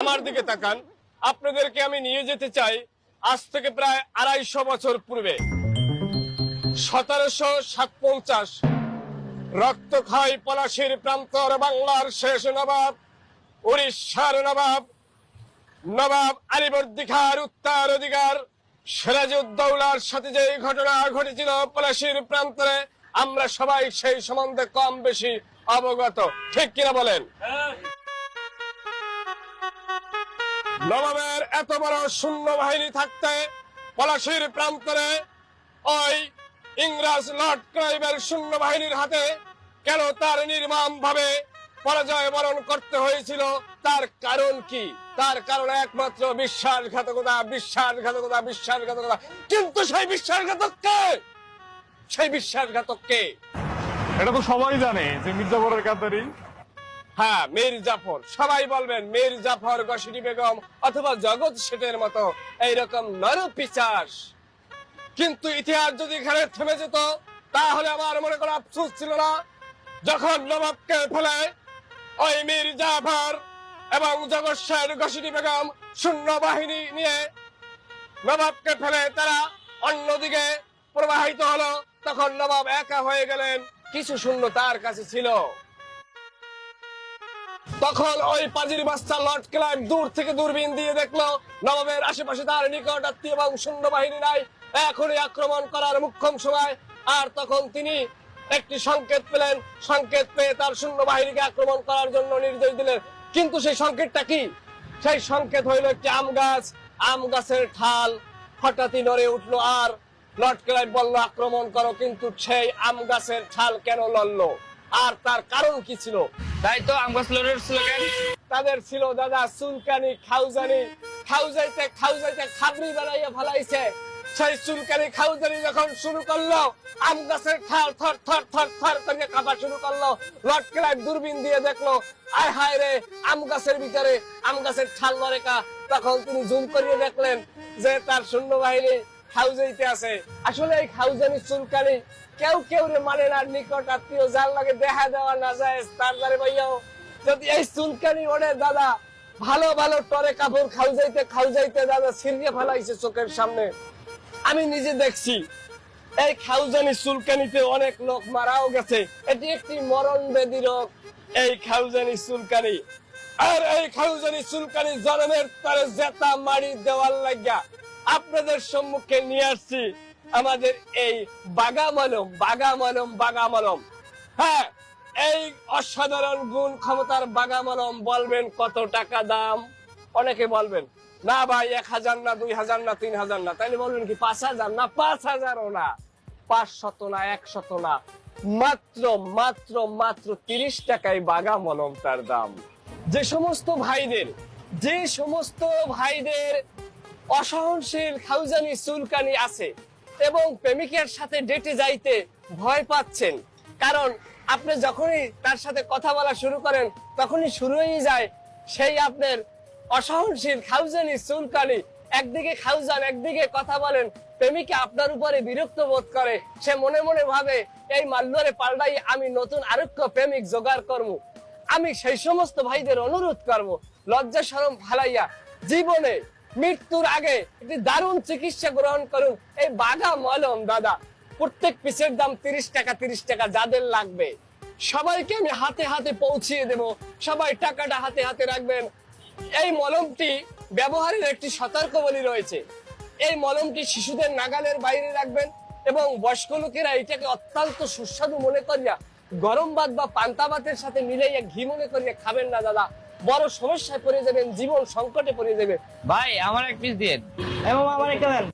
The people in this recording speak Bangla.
আমার দিকে তাকান, আপনাদেরকে আমি নিয়ে যেতে চাই আজ থেকে প্রায় 250 বছর পূর্বে। 1757 রক্তক্ষয়ী পলাশীর প্রান্তর বাংলার শেষ নবাব, উড়িষ্যার নবাব আলীবর্দী খাঁর উত্তরাধিকার সিরাজউদ্দৌলার সাথে যে ঘটনা ঘটেছিল পলাশীর প্রান্তরে, আমরা সবাই সেই সম্বন্ধে কম বেশি অবগত, ঠিক কিনা বলেন? নবাবের এত বড় সৈন্য বাহিনী থাকতে পলাশীর প্রান্তরে ওই ইংরেজ লর্ড ক্লাইভের সৈন্য বাহিনীর হাতে কেন তার নির্মম ভাবে পরাজয় বরণ করতে হয়েছিল? তার কারণ কি? তার কারণ একমাত্র বিশ্বাসঘাতকতা। কিন্তু সেই বিশ্বাসঘাতককে এটা তো সবাই জানে যে মির্জাফরের কাতারি। হ্যাঁ, মীর জাফর। সবাই বলবেন মীর জাফর, গসিটি বেগম অথবা জগৎ শেঠের মতো এইরকম নরপিশাচ। কিন্তু ইতিহাস যদি এখানে থেমে যেত তাহলে আমার মনে কোনো আফসোস ছিল না। যখন নবাবকে ফেলে ওই মীর জাফর এবং জগৎ শেঠ, গসিটি বেগম সৈন্য বাহিনী নিয়ে নবাবকে ফেলে তারা অন্যদিকে প্রবাহিত হলো, তখন নবাব একা হয়ে গেলেন। কিছু সৈন্য তার কাছে ছিল। তখন ওই পাজির বাচ্চা লর্ড ক্লাইভ দূর থেকে দূরবীন দিয়ে দেখলো নবাবের আশেপাশে তার নিকট আত্মীয় এবং সৈন্যবাহিনী নাই, এখনই আক্রমণ করার মুখ্যম সময়। আর তখন তিনি একটি সংকেত পেলেন, সংকেত পেয়ে তার সৈন্যবাহিনীকে আক্রমণ করার জন্য নির্দেশ দিলেন। কিন্তু সেই সংকেতটা কি? সেই সংকেত হইল একটি আম গাছ। আম গাছের ঠাল হঠাৎই নড়ে উঠলো আর লর্ড ক্লাইভ বলল আক্রমণ করো। কিন্তু সেই আম গাছের ঠাল কেন লড়লো আর তার কারণ কি ছিল? তাই তো আম গাছ লড়ে উঠছিল কেন? তাদের ছিল দাদা চুলকানি, খাউজানি। খাউজাইতে খাবরি বানাইয়া ফেলাইছে। সেই চুলকানি খাউজানি যখন শুরু করলো, আম গাছের ঠাল থর থর থর থর করে কাঁপা শুরু করলো। লর্ড ক্লাইভ দূরবীন দিয়ে দেখলো আয় হায় রে, আম গাছের ভিতরে আম গাছের ঠাল লড়েকা। তখন তিনি জুম করিয়ে দেখলেন যে তার সৈন্যবাহিনী খাউজাইতে আছে। আসলে এই খাউজানি চুলকানি কেউ রে মানে না, নিকট আত্মীয় যার লাগে দেখা দেওয়া না যায় তার দ্বারে ভাইয়াও যদি এই চুলকানি ওড়ে দাদা, ভালো টরে কাপড় খাউজাইতে দাদা ছিঁড়িয়ে ফেলাইছে চোখের সামনে। আমি নিজে দেখছি এই খাউজানি চুলকানিতে অনেক লোক মারাও গেছে। এটি একটি মরণ ব্যাধি রোগ, এই খাউজানি চুলকানি। আর এই খাউজানি চুলকানি জনমের তারে জেতা মারি দেওয়ার লাগিয়া আপনাদের সম্মুখে নিয়ে আসছি আমাদের এই বাগামলম। হ্যাঁ, এই অসাধারণ গুণ ক্ষমতার বাগামলম। বলবেন কত টাকা দাম? অনেকে বলবেন না ভাই 1000 না, 2000 না, 3000 না। তাইলে বলবেন কি 5000 না, 5000ও না, 500 না, 100 না, মাত্র 30 টাকায় বাগামলম তার দাম। যে সমস্ত ভাইদের অসহনশীল খাউজানি চুলকানি আছে এবং প্রেমিকের সাথে ডেটে যাইতে ভয় পাচ্ছেন, কারণ আপনি যখনই তার সাথে কথা বলা শুরু করেন তখনই শুরু হয়ে যায় সেই আপনার অসহনশীল খাউজানি চুলকানি। একদিকে খাউজান, একদিকে কথা বলেন, প্রেমিকা আপনার উপরে বিরক্ত বোধ করে। সে মনে মনে ভাবে এই মাল্লরে পাল্টাই আমি নতুন আরোগ্য প্রেমিক জোগাড় করবো। আমি সেই সমস্ত ভাইদের অনুরোধ করব, লজ্জা শরম ফালাইয়া জীবনে মৃত্যুর আগে একটি দারুণ চিকিৎসা গ্রহণ করুন। এই বাগামলম দাদা, প্রত্যেক পিসের দাম 30 টাকা। যাদের লাগবে সবাইকে আমি হাতে পৌঁছিয়ে দেব। সবাই টাকাটা হাতে রাখবেন। এই মলমটি ব্যবহারের একটি সতর্কবাণী রয়েছে। এই মলমটি শিশুদের নাগালের বাইরে রাখবেন এবং বয়স্ক লোকেরা এটাকে অত্যন্ত সুস্বাদু মনে করিয়া গরম ভাত বা পান্তা ভাতের সাথে মিলাইয়া ঘি মনে করিয়া খাবেন না দাদা, বড় সমস্যায় পড়ে যাবেন, জীবন সংকটে পড়ে যাবে। ভাই আমার এক পিস দিয়ে। এবং আমার একটা দেন।